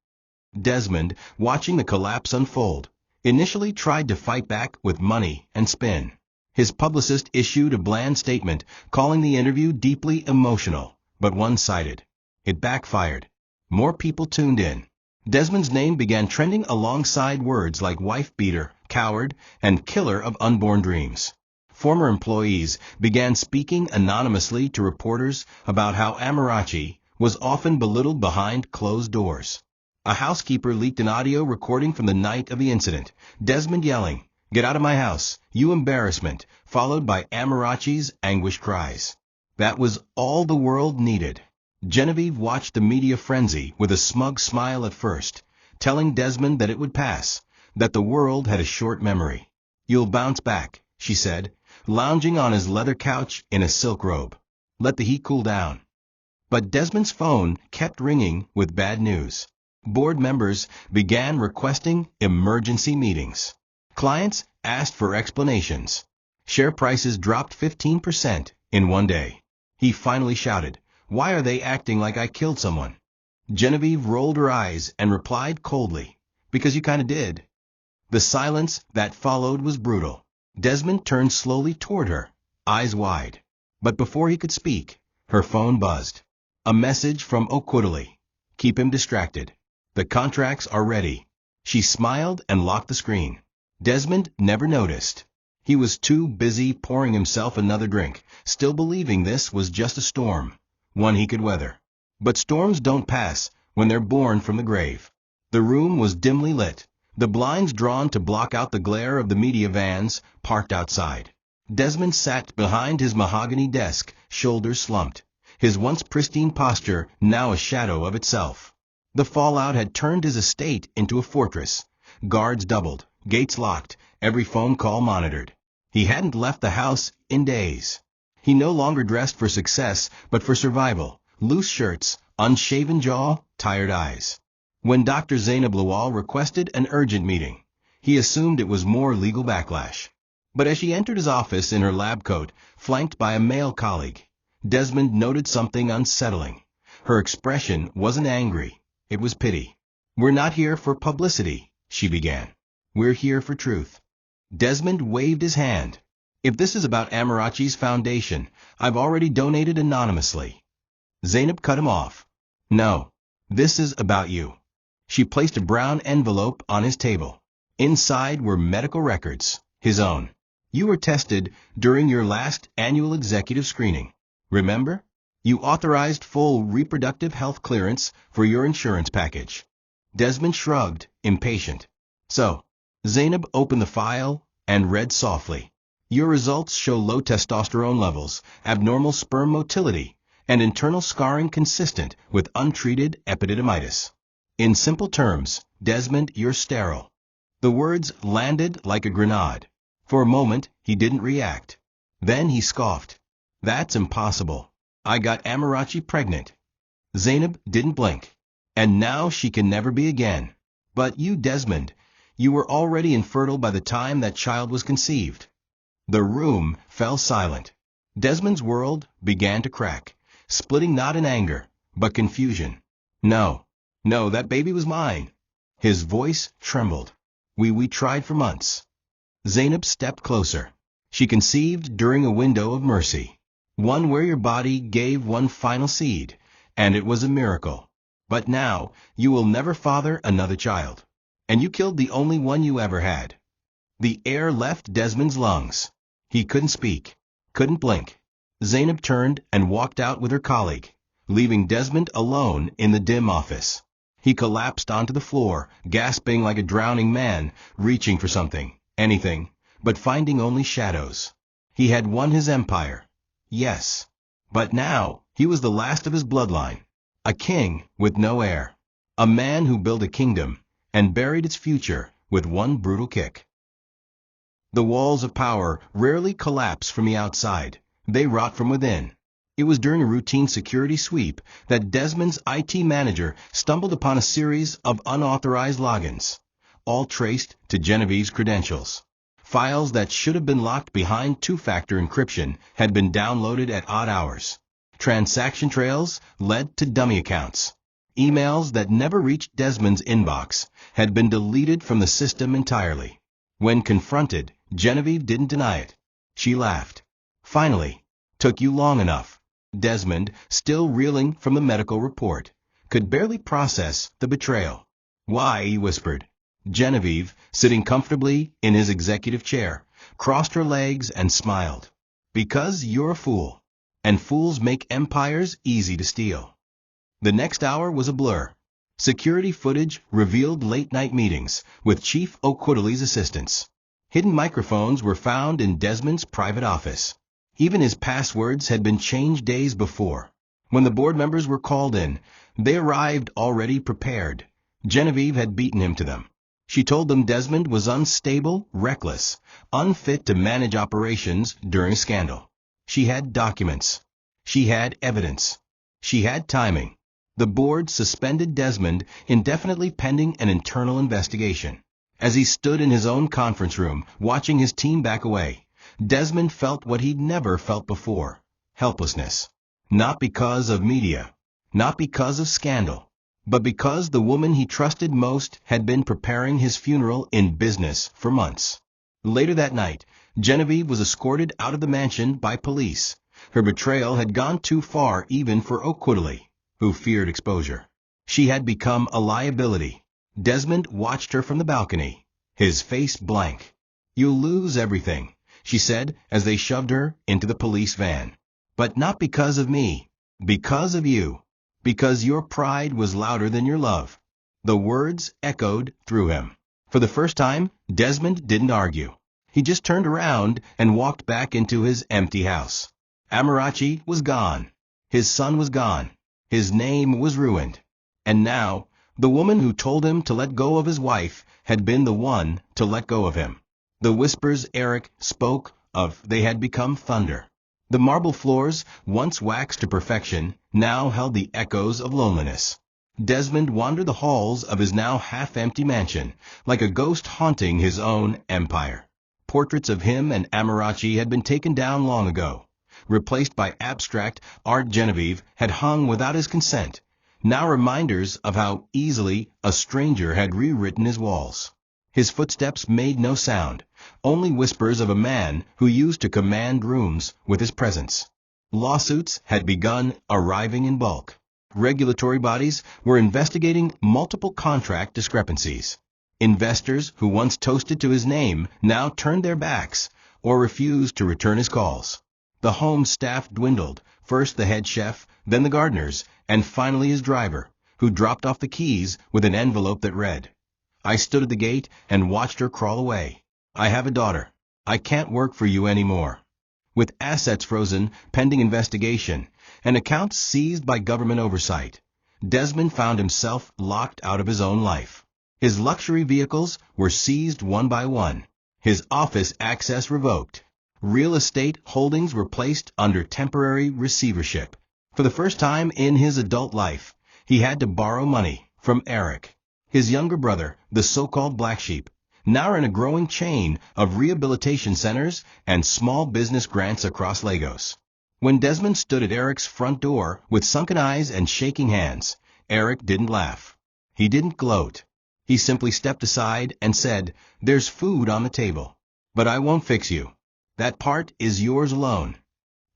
Desmond, watching the collapse unfold, initially tried to fight back with money and spin. His publicist issued a bland statement calling the interview deeply emotional, but one-sided. It backfired. More people tuned in. Desmond's name began trending alongside words like wife-beater, coward, and killer of unborn dreams. Former employees began speaking anonymously to reporters about how Amarachi was often belittled behind closed doors. A housekeeper leaked an audio recording from the night of the incident, Desmond yelling, "Get out of my house, you embarrassment," followed by Amarachi's anguished cries. That was all the world needed. Genevieve watched the media frenzy with a smug smile at first, telling Desmond that it would pass, that the world had a short memory. "You'll bounce back," she said, lounging on his leather couch in a silk robe. "Let the heat cool down." But Desmond's phone kept ringing with bad news. Board members began requesting emergency meetings. Clients asked for explanations. Share prices dropped 15% in one day. He finally shouted, "Why are they acting like I killed someone?" Genevieve rolled her eyes and replied coldly, "Because you kinda did." The silence that followed was brutal. Desmond turned slowly toward her, eyes wide. But before he could speak, her phone buzzed. A message from Okwudili. "Keep him distracted. The contracts are ready." She smiled and locked the screen. Desmond never noticed. He was too busy pouring himself another drink, still believing this was just a storm, one he could weather. But storms don't pass when they're born from the grave. The room was dimly lit, the blinds drawn to block out the glare of the media vans parked outside. Desmond sat behind his mahogany desk, shoulders slumped, his once pristine posture now a shadow of itself. The fallout had turned his estate into a fortress. Guards doubled, gates locked, every phone call monitored. He hadn't left the house in days. He no longer dressed for success, but for survival. Loose shirts, unshaven jaw, tired eyes. When Dr. Zainab Lawal requested an urgent meeting, he assumed it was more legal backlash. But as she entered his office in her lab coat, flanked by a male colleague, Desmond noted something unsettling. Her expression wasn't angry, it was pity. "We're not here for publicity," she began. "We're here for truth." Desmond waved his hand. "If this is about Amarachi's foundation, I've already donated anonymously." Zainab cut him off. "No, this is about you." She placed a brown envelope on his table. Inside were medical records, his own. "You were tested during your last annual executive screening. Remember? You authorized full reproductive health clearance for your insurance package." Desmond shrugged, impatient. "So," Zainab opened the file and read softly. "Your results show low testosterone levels, abnormal sperm motility, and internal scarring consistent with untreated epididymitis. In simple terms, Desmond, you're sterile." The words landed like a grenade. For a moment, he didn't react. Then he scoffed. "That's impossible. I got Amarachi pregnant." Zainab didn't blink. "And now she can never be again. But you, Desmond, you were already infertile by the time that child was conceived." The room fell silent. Desmond's world began to crack, splitting not in anger, but confusion. No, that baby was mine." His voice trembled. We tried for months." Zainab stepped closer. "She conceived during a window of mercy, one where your body gave one final seed, and it was a miracle. But now you will never father another child. And you killed the only one you ever had." The air left Desmond's lungs. He couldn't speak, couldn't blink. Zainab turned and walked out with her colleague, leaving Desmond alone in the dim office. He collapsed onto the floor, gasping like a drowning man, reaching for something, anything, but finding only shadows. He had won his empire. Yes. But now he was the last of his bloodline. A king with no heir. A man who built a kingdom and buried its future with one brutal kick. The walls of power rarely collapse from the outside. They rot from within. It was during a routine security sweep that Desmond's IT manager stumbled upon a series of unauthorized logins, all traced to Genevieve's credentials. Files that should have been locked behind two-factor encryption had been downloaded at odd hours. Transaction trails led to dummy accounts. Emails that never reached Desmond's inbox had been deleted from the system entirely. When confronted, Genevieve didn't deny it. She laughed. "Finally, took you long enough." Desmond, still reeling from the medical report, could barely process the betrayal. "Why?" he whispered. Genevieve, sitting comfortably in his executive chair, crossed her legs and smiled. "Because you're a fool, and fools make empires easy to steal." The next hour was a blur. Security footage revealed late-night meetings with Chief O'Quiddley's assistants. Hidden microphones were found in Desmond's private office. Even his passwords had been changed days before. When the board members were called in, they arrived already prepared. Genevieve had beaten him to them. She told them Desmond was unstable, reckless, unfit to manage operations during a scandal. She had documents. She had evidence. She had timing. The board suspended Desmond indefinitely pending an internal investigation. As he stood in his own conference room, watching his team back away, Desmond felt what he'd never felt before: helplessness. Not because of media, not because of scandal, but because the woman he trusted most had been preparing his funeral in business for months. Later that night, Genevieve was escorted out of the mansion by police. Her betrayal had gone too far even for O'Quiddley, who feared exposure. She had become a liability. Desmond watched her from the balcony, his face blank. "You'll lose everything. she said as they shoved her into the police van. But not because of me. Because of you. Because your pride was louder than your love. The words echoed through him. For the first time, Desmond didn't argue. He just turned around and walked back into his empty house. Amarachi was gone. His son was gone. His name was ruined. And now, the woman who told him to let go of his wife had been the one to let go of him. The whispers Eric spoke of, they had become thunder. The marble floors, once waxed to perfection, now held the echoes of loneliness. Desmond wandered the halls of his now half-empty mansion, like a ghost haunting his own empire. Portraits of him and Amarachi had been taken down long ago. Replaced by abstract art Genevieve had hung without his consent, now reminders of how easily a stranger had rewritten his walls. His footsteps made no sound, only whispers of a man who used to command rooms with his presence. Lawsuits had begun arriving in bulk. Regulatory bodies were investigating multiple contract discrepancies. Investors who once toasted to his name now turned their backs or refused to return his calls. The home staff dwindled, first the head chef, then the gardeners, and finally his driver, who dropped off the keys with an envelope that read, "I stood at the gate and watched her crawl away. I have a daughter. I can't work for you anymore." With assets frozen pending investigation and accounts seized by government oversight, Desmond found himself locked out of his own life. His luxury vehicles were seized one by one. His office access revoked. Real estate holdings were placed under temporary receivership. For the first time in his adult life, he had to borrow money from Eric, his younger brother, the so-called black sheep, now in a growing chain of rehabilitation centers and small business grants across Lagos. When Desmond stood at Eric's front door with sunken eyes and shaking hands, Eric didn't laugh. He didn't gloat. He simply stepped aside and said, "There's food on the table, but I won't fix you. That part is yours alone."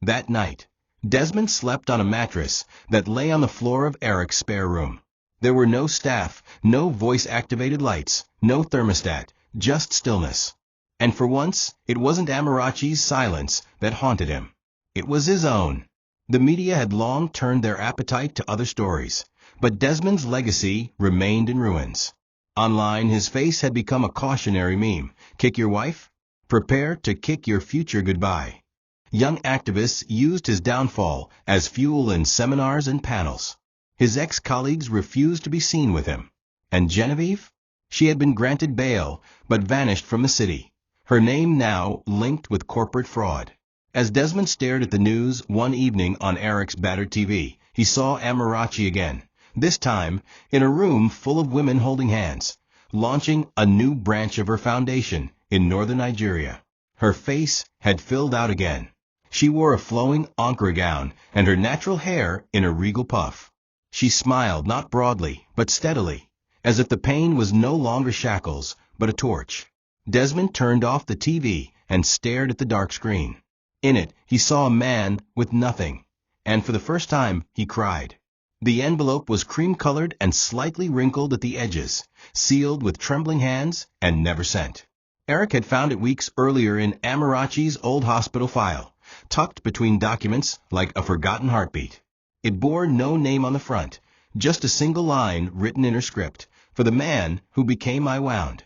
That night, Desmond slept on a mattress that lay on the floor of Eric's spare room. There were no staff, no voice-activated lights, no thermostat, just stillness. And for once, it wasn't Amarachi's silence that haunted him. It was his own. The media had long turned their appetite to other stories, but Desmond's legacy remained in ruins. Online, his face had become a cautionary meme. Kick your wife? Prepare to kick your future goodbye. Young activists used his downfall as fuel in seminars and panels. His ex-colleagues refused to be seen with him. And Genevieve? She had been granted bail, but vanished from the city, her name now linked with corporate fraud. As Desmond stared at the news one evening on Eric's battered TV, he saw Amarachi again, this time in a room full of women holding hands, launching a new branch of her foundation in northern Nigeria. Her face had filled out again. She wore a flowing Ankara gown and her natural hair in a regal puff. She smiled not broadly, but steadily, as if the pain was no longer shackles, but a torch. Desmond turned off the TV and stared at the dark screen. In it, he saw a man with nothing, and for the first time, he cried. The envelope was cream-colored and slightly wrinkled at the edges, sealed with trembling hands and never sent. Eric had found it weeks earlier in Amarachi's old hospital file, tucked between documents like a forgotten heartbeat. It bore no name on the front, just a single line written in her script, for the man who became I wound.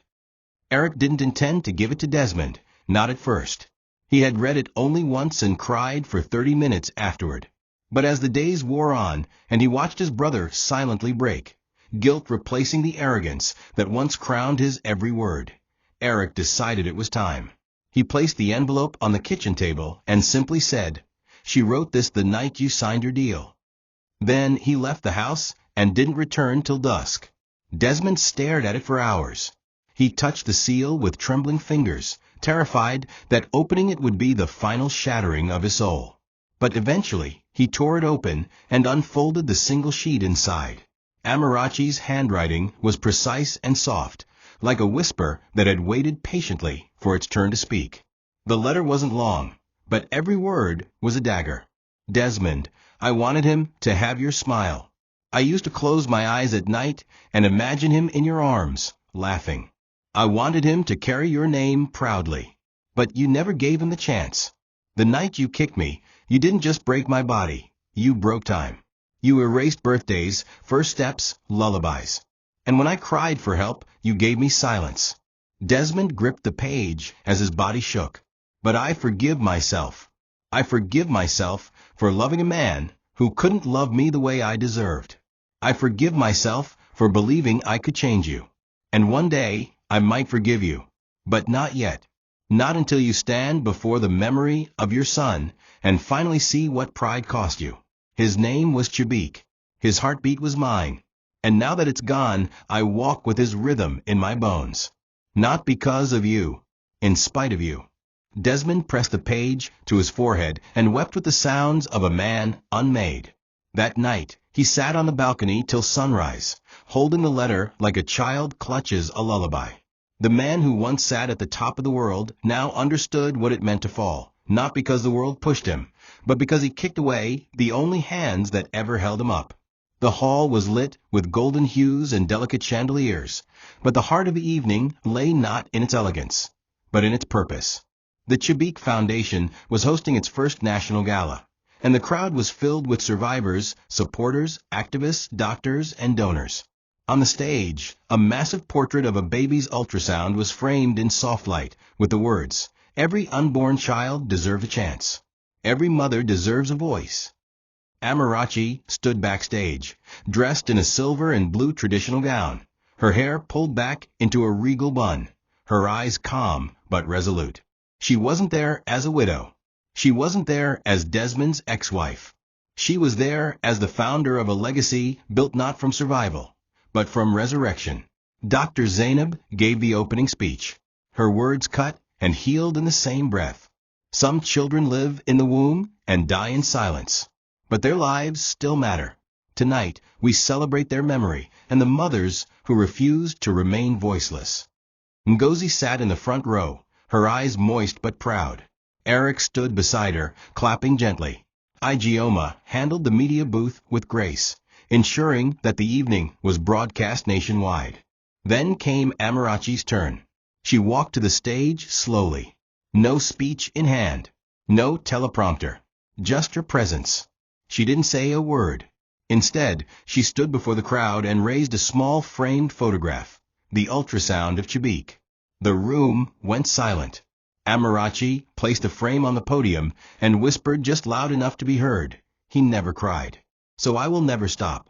Eric didn't intend to give it to Desmond, not at first. He had read it only once and cried for 30 minutes afterward. But as the days wore on and he watched his brother silently break, guilt replacing the arrogance that once crowned his every word, Eric decided it was time. He placed the envelope on the kitchen table and simply said, "She wrote this the night you signed your deal." Then he left the house and didn't return till dusk. Desmond stared at it for hours. He touched the seal with trembling fingers, terrified that opening it would be the final shattering of his soul. But eventually, he tore it open and unfolded the single sheet inside. Amarachi's handwriting was precise and soft, like a whisper that had waited patiently for its turn to speak. The letter wasn't long, but every word was a dagger. "Desmond, I wanted him to have your smile. I used to close my eyes at night and imagine him in your arms, laughing. I wanted him to carry your name proudly. But you never gave him the chance. The night you kicked me, you didn't just break my body, you broke time. You erased birthdays, first steps, lullabies. And when I cried for help, you gave me silence. Desmond gripped the page as his body shook. But I forgive myself. I forgive myself for loving a man who couldn't love me the way I deserved. I forgive myself for believing I could change you. And one day, I might forgive you. But not yet. Not until you stand before the memory of your son and finally see what pride cost you. His name was Chibik. His heartbeat was mine. And now that it's gone, I walk with his rhythm in my bones. Not because of you. In spite of you. Desmond pressed the page to his forehead and wept with the sounds of a man unmade. That night, he sat on the balcony till sunrise, holding the letter like a child clutches a lullaby. The man who once sat at the top of the world now understood what it meant to fall, not because the world pushed him, but because he kicked away the only hands that ever held him up. The hall was lit with golden hues and delicate chandeliers, but the heart of the evening lay not in its elegance, but in its purpose. The Chibik Foundation was hosting its first national gala, and the crowd was filled with survivors, supporters, activists, doctors, and donors. On the stage, a massive portrait of a baby's ultrasound was framed in soft light with the words, "Every unborn child deserves a chance. Every mother deserves a voice." Amarachi stood backstage, dressed in a silver and blue traditional gown, her hair pulled back into a regal bun, her eyes calm but resolute. She wasn't there as a widow. She wasn't there as Desmond's ex-wife. She was there as the founder of a legacy built not from survival, but from resurrection. Dr. Zainab gave the opening speech, her words cut and healed in the same breath. Some children live in the womb and die in silence, but their lives still matter. Tonight, we celebrate their memory and the mothers who refused to remain voiceless. Ngozi sat in the front row, her eyes moist but proud. Eric stood beside her, clapping gently. Igioma handled the media booth with grace, ensuring that the evening was broadcast nationwide. Then came Amarachi's turn. She walked to the stage slowly. No speech in hand. No teleprompter. Just her presence. She didn't say a word. Instead, she stood before the crowd and raised a small framed photograph, the ultrasound of Chibik. The room went silent. Amarachi placed a frame on the podium and whispered just loud enough to be heard, "He never cried. So I will never stop."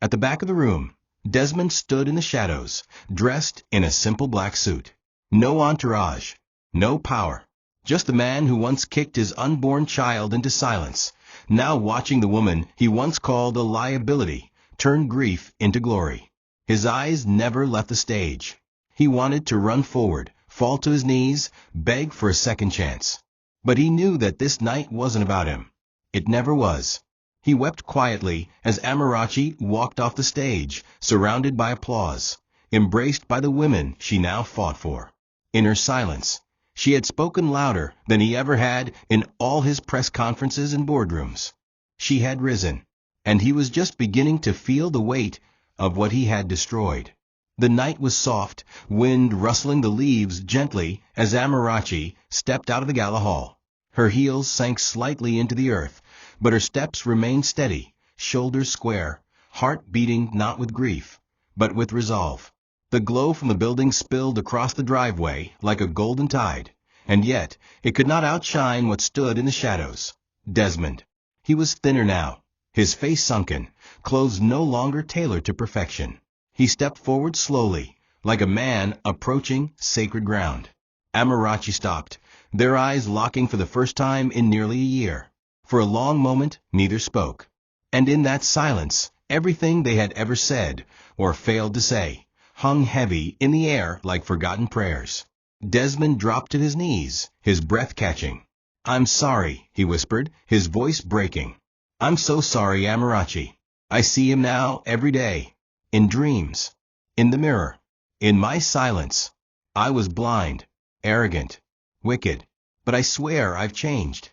At the back of the room, Desmond stood in the shadows, dressed in a simple black suit. No entourage, no power. Just the man who once kicked his unborn child into silence, now watching the woman he once called a liability turn grief into glory. His eyes never left the stage. He wanted to run forward, fall to his knees, beg for a second chance. But he knew that this night wasn't about him. It never was. He wept quietly as Amarachi walked off the stage, surrounded by applause, embraced by the women she now fought for. In her silence, she had spoken louder than he ever had in all his press conferences and boardrooms. She had risen, and he was just beginning to feel the weight of what he had destroyed. The night was soft, wind rustling the leaves gently as Amarachi stepped out of the gala hall. Her heels sank slightly into the earth, but her steps remained steady, shoulders square, heart beating not with grief, but with resolve. The glow from the building spilled across the driveway like a golden tide, and yet it could not outshine what stood in the shadows. Desmond. He was thinner now, his face sunken, clothes no longer tailored to perfection. He stepped forward slowly, like a man approaching sacred ground. Amarachi stopped, their eyes locking for the first time in nearly a year. For a long moment, neither spoke. And in that silence, everything they had ever said, or failed to say, hung heavy in the air like forgotten prayers. Desmond dropped to his knees, his breath catching. "I'm sorry," he whispered, his voice breaking. "I'm so sorry, Amarachi. I see him now every day. In dreams. In the mirror. In my silence. I was blind, arrogant, wicked. But I swear I've changed."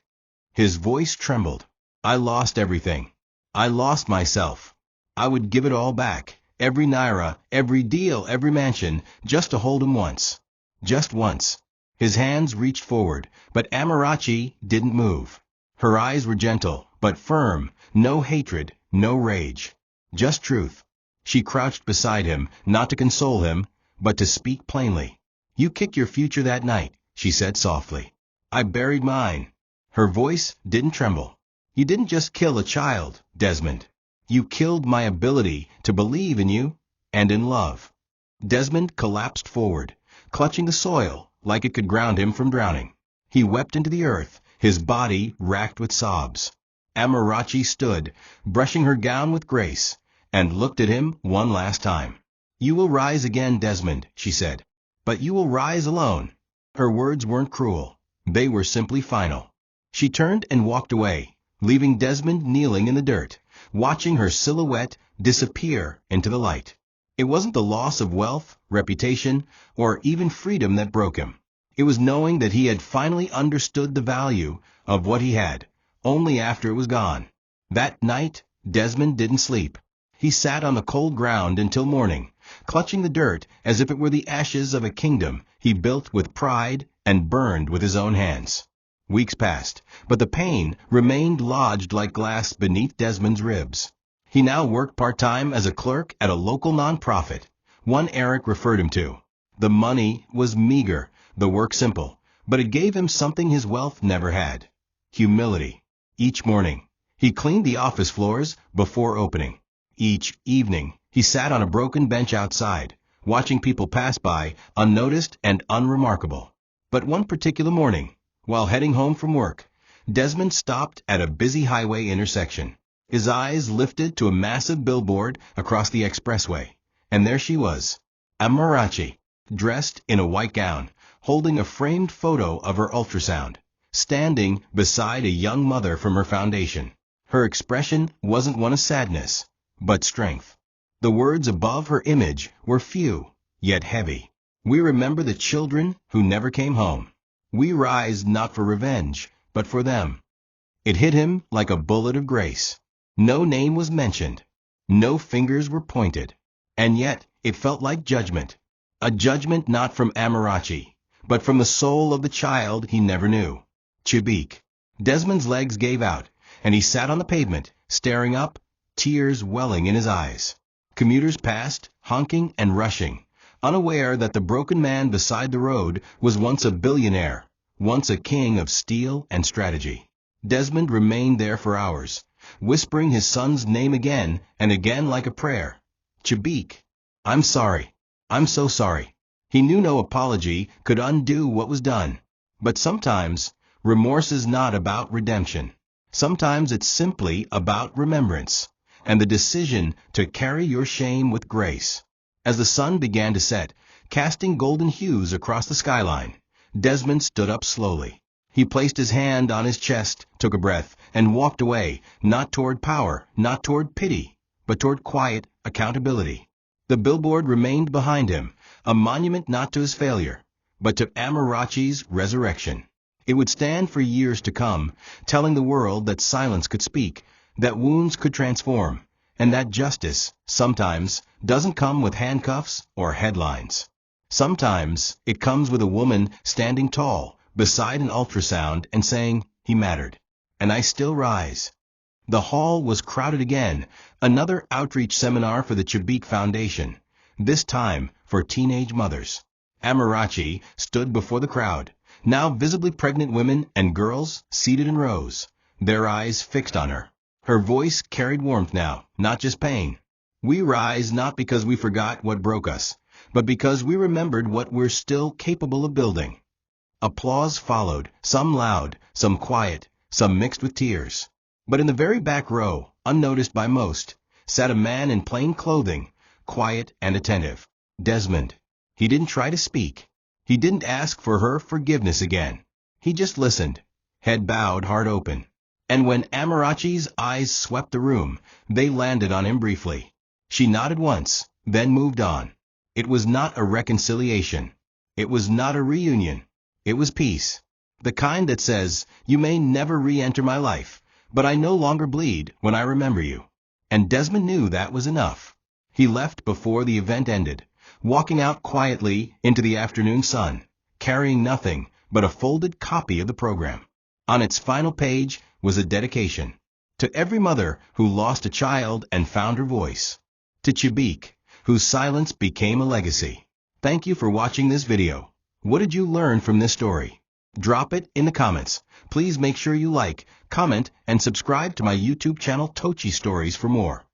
His voice trembled. "I lost everything. I lost myself. I would give it all back. Every naira, every deal, every mansion, just to hold him once. Just once." His hands reached forward, but Amarachi didn't move. Her eyes were gentle, but firm, no hatred, no rage. Just truth. She crouched beside him, not to console him, but to speak plainly. "You kicked your future that night," she said softly. "I buried mine." Her voice didn't tremble. "You didn't just kill a child, Desmond. You killed my ability to believe in you and in love." Desmond collapsed forward, clutching the soil like it could ground him from drowning. He wept into the earth, his body racked with sobs. Amarachi stood, brushing her gown with grace, and looked at him one last time. "You will rise again, Desmond," she said. "But you will rise alone." Her words weren't cruel. They were simply final. She turned and walked away, leaving Desmond kneeling in the dirt, watching her silhouette disappear into the light. It wasn't the loss of wealth, reputation, or even freedom that broke him. It was knowing that he had finally understood the value of what he had, only after it was gone. That night, Desmond didn't sleep. He sat on the cold ground until morning, clutching the dirt as if it were the ashes of a kingdom he built with pride and burned with his own hands. Weeks passed, but the pain remained lodged like glass beneath Desmond's ribs. He now worked part-time as a clerk at a local nonprofit, one Eric referred him to. The money was meager, the work simple, but it gave him something his wealth never had: humility. Each morning, he cleaned the office floors before opening. Each evening, he sat on a broken bench outside, watching people pass by, unnoticed and unremarkable. But one particular morning, while heading home from work, Desmond stopped at a busy highway intersection. His eyes lifted to a massive billboard across the expressway, and there she was, Amarachi, dressed in a white gown, holding a framed photo of her ultrasound, standing beside a young mother from her foundation. Her expression wasn't one of sadness, but strength. The words above her image were few, yet heavy. "We remember the children who never came home. We rise not for revenge, but for them." It hit him like a bullet of grace. No name was mentioned. No fingers were pointed. And yet it felt like judgment. A judgment not from Amarachi, but from the soul of the child he never knew. Chibik. Desmond's legs gave out, and he sat on the pavement, staring up, tears welling in his eyes. Commuters passed, honking and rushing, unaware that the broken man beside the road was once a billionaire, once a king of steel and strategy. Desmond remained there for hours, whispering his son's name again and again like a prayer. "Chibik, I'm sorry. I'm so sorry." He knew no apology could undo what was done. But sometimes, remorse is not about redemption. Sometimes it's simply about remembrance, and the decision to carry your shame with grace. As the sun began to set, casting golden hues across the skyline, Desmond stood up slowly. He placed his hand on his chest, took a breath, and walked away, not toward power, not toward pity, but toward quiet accountability. The billboard remained behind him, a monument not to his failure, but to Amarachi's resurrection. It would stand for years to come, telling the world that silence could speak, that wounds could transform, and that justice, sometimes, doesn't come with handcuffs or headlines. Sometimes it comes with a woman standing tall beside an ultrasound and saying, "He mattered, and I still rise." The hall was crowded again, another outreach seminar for the Chibik Foundation, this time for teenage mothers. Amarachi stood before the crowd, now visibly pregnant women and girls seated in rows, their eyes fixed on her. Her voice carried warmth now, not just pain. "We rise not because we forgot what broke us, but because we remembered what we're still capable of building." Applause followed, some loud, some quiet, some mixed with tears. But in the very back row, unnoticed by most, sat a man in plain clothing, quiet and attentive. Desmond. He didn't try to speak. He didn't ask for her forgiveness again. He just listened, head bowed, heart open. And when Amarachi's eyes swept the room, they landed on him briefly. She nodded once, then moved on. It was not a reconciliation. It was not a reunion. It was peace. The kind that says, "You may never re-enter my life, but I no longer bleed when I remember you." And Desmond knew that was enough. He left before the event ended, walking out quietly into the afternoon sun, carrying nothing but a folded copy of the program. On its final page was a dedication to every mother who lost a child and found her voice. To Chibik, whose silence became a legacy. Thank you for watching this video. What did you learn from this story? Drop it in the comments. Please make sure you like, comment, and subscribe to my YouTube channel TOCHI Stories for more.